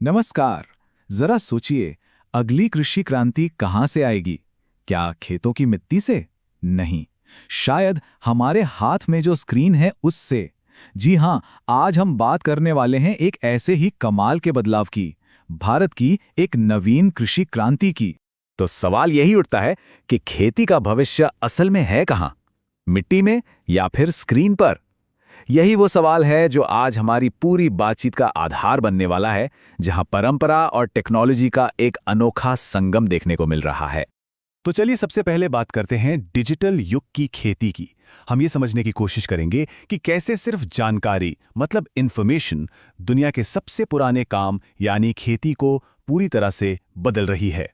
नमस्कार। जरा सोचिए, अगली कृषि क्रांति कहां से आएगी? क्या खेतों की मिट्टी से? नहीं, शायद हमारे हाथ में जो स्क्रीन है उससे। जी हां, आज हम बात करने वाले हैं एक ऐसे ही कमाल के बदलाव की, भारत की एक नवीन कृषि क्रांति की। तो सवाल यही उठता है कि खेती का भविष्य असल में है कहां? मिट्टी में या फिर स्क्रीन पर? यही वो सवाल है जो आज हमारी पूरी बातचीत का आधार बनने वाला है, जहां परंपरा और टेक्नोलॉजी का एक अनोखा संगम देखने को मिल रहा है। तो चलिए सबसे पहले बात करते हैं डिजिटल युग की खेती की। हम ये समझने की कोशिश करेंगे कि कैसे सिर्फ जानकारी मतलब इंफॉर्मेशन दुनिया के सबसे पुराने काम यानी खेती को पूरी तरह से बदल रही है।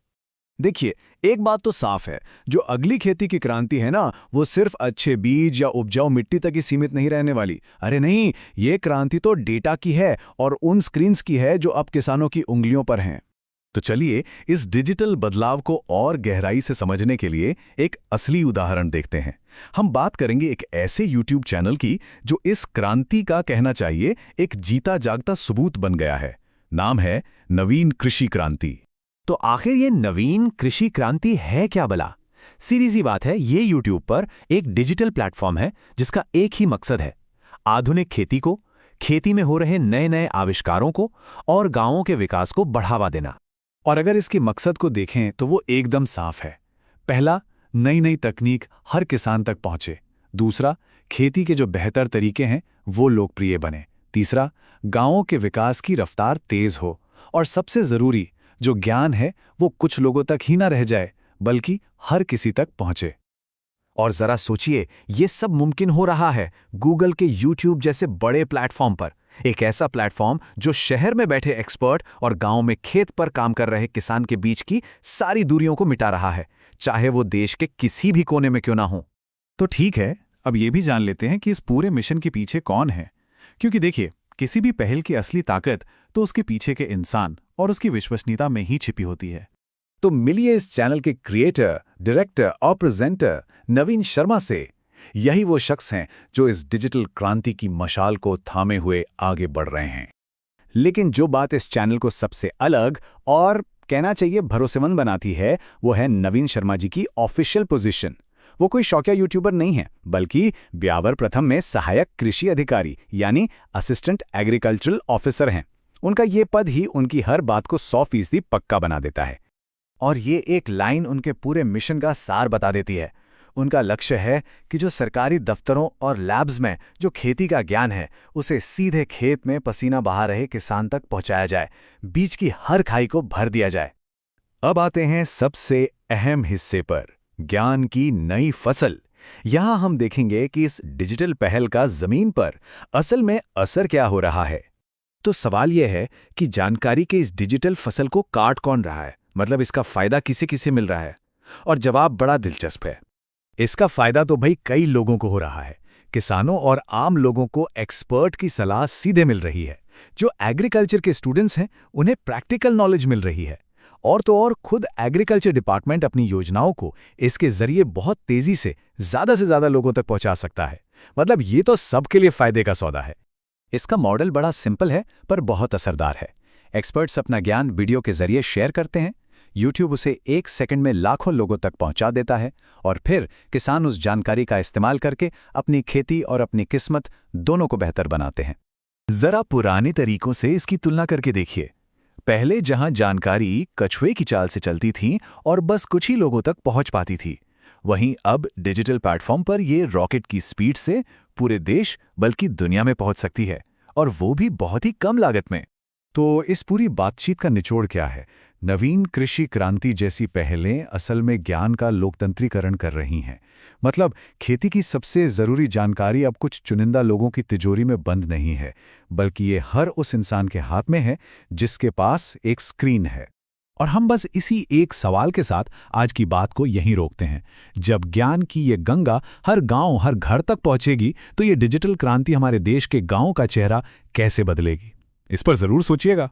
देखिए, एक बात तो साफ है, जो अगली खेती की क्रांति है ना, वो सिर्फ अच्छे बीज या उपजाऊ मिट्टी तक ही सीमित नहीं रहने वाली। अरे नहीं, ये क्रांति तो डेटा की है और उन स्क्रीन्स की है जो अब किसानों की उंगलियों पर हैं। तो चलिए इस डिजिटल बदलाव को और गहराई से समझने के लिए एक असली उदाहरण देखते हैं। हम बात करेंगे एक ऐसे YouTube चैनल की जो इस क्रांति का कहना चाहिए एक जीता जागता सबूत बन गया है। नाम है नवीन कृषि क्रांति। तो आखिर ये नवीन कृषि क्रांति है क्या भला? सीधी सी बात है, ये YouTube पर एक डिजिटल प्लेटफॉर्म है जिसका एक ही मकसद है, आधुनिक खेती को, खेती में हो रहे नए नए आविष्कारों को और गांवों के विकास को बढ़ावा देना। और अगर इसके मकसद को देखें तो वो एकदम साफ है। पहला, नई नई तकनीक हर किसान तक पहुंचे। दूसरा, खेती के जो बेहतर तरीके हैं वो लोकप्रिय बने। तीसरा, गांवों के विकास की रफ्तार तेज हो। और सबसे जरूरी, जो ज्ञान है वो कुछ लोगों तक ही ना रह जाए बल्कि हर किसी तक पहुंचे। और जरा सोचिए, ये सब मुमकिन हो रहा है गूगल के YouTube जैसे बड़े प्लेटफॉर्म पर। एक ऐसा प्लेटफॉर्म जो शहर में बैठे एक्सपर्ट और गांव में खेत पर काम कर रहे किसान के बीच की सारी दूरियों को मिटा रहा है, चाहे वो देश के किसी भी कोने में क्यों ना हो। तो ठीक है, अब ये भी जान लेते हैं कि इस पूरे मिशन के पीछे कौन है। क्योंकि देखिए, किसी भी पहल की असली ताकत तो उसके पीछे के इंसान और उसकी विश्वसनीयता में ही छिपी होती है। तो मिलिए इस चैनल के क्रिएटर, डायरेक्टर और प्रेजेंटर नवीन शर्मा से। यही वो शख्स हैं जो इस डिजिटल क्रांति की मशाल को थामे हुए आगे बढ़ रहे हैं। लेकिन जो बात इस चैनल को सबसे अलग और कहना चाहिए भरोसेमंद बनाती है, वो है नवीन शर्मा जी की ऑफिशियल पोजीशन। वो कोई शौकिया यूट्यूबर नहीं है, बल्कि ब्यावर प्रथम में सहायक कृषि अधिकारी यानी असिस्टेंट एग्रीकल्चरल ऑफिसर हैं। उनका ये पद ही उनकी हर बात को 100% पक्का बना देता है। और ये एक लाइन उनके पूरे मिशन का सार बता देती है। उनका लक्ष्य है कि जो सरकारी दफ्तरों और लैब्स में जो खेती का ज्ञान है उसे सीधे खेत में पसीना बहा रहे किसान तक पहुंचाया जाए, बीज की हर खाई को भर दिया जाए। अब आते हैं सबसे अहम हिस्से पर, ज्ञान की नई फसल। यहां हम देखेंगे कि इस डिजिटल पहल का जमीन पर असल में असर क्या हो रहा है। तो सवाल यह है कि जानकारी के इस डिजिटल फसल को काट कौन रहा है, मतलब इसका फायदा किसे किसे मिल रहा है। और जवाब बड़ा दिलचस्प है। इसका फायदा तो भाई कई लोगों को हो रहा है। किसानों और आम लोगों को एक्सपर्ट की सलाह सीधे मिल रही है। जो एग्रीकल्चर के स्टूडेंट्स हैं उन्हें प्रैक्टिकल नॉलेज मिल रही है। और तो और खुद एग्रीकल्चर डिपार्टमेंट अपनी योजनाओं को इसके जरिए बहुत तेजी से ज्यादा लोगों तक पहुंचा सकता है। मतलब ये तो सबके लिए फायदे का सौदा है। इसका मॉडल बड़ा सिंपल है पर बहुत असरदार है। एक्सपर्ट्स अपना ज्ञान वीडियो के जरिए शेयर करते हैं, YouTube उसे 1 सेकंड में लाखों लोगों तक पहुंचा देता है और फिर किसान उस जानकारी का इस्तेमाल करके अपनी खेती और अपनी किस्मत दोनों को बेहतर बनाते हैं। जरा पुराने तरीकों से इसकी तुलना करके देखिए। पहले जहां जानकारी कछुए की चाल से चलती थी और बस कुछ ही लोगों तक पहुंच पाती थी, वहीं अब डिजिटल प्लेटफॉर्म पर ये रॉकेट की स्पीड से पूरे देश बल्कि दुनिया में पहुंच सकती है, और वो भी बहुत ही कम लागत में। तो इस पूरी बातचीत का निचोड़ क्या है? नवीन कृषि क्रांति जैसी पहलें असल में ज्ञान का लोकतंत्रीकरण कर रही हैं। मतलब खेती की सबसे जरूरी जानकारी अब कुछ चुनिंदा लोगों की तिजोरी में बंद नहीं है, बल्कि ये हर उस इंसान के हाथ में है जिसके पास एक स्क्रीन है। और हम बस इसी एक सवाल के साथ आज की बात को यहीं रोकते हैं। जब ज्ञान की ये गंगा हर गांव हर घर तक पहुंचेगी तो ये डिजिटल क्रांति हमारे देश के गांवों का चेहरा कैसे बदलेगी, इस पर जरूर सोचिएगा।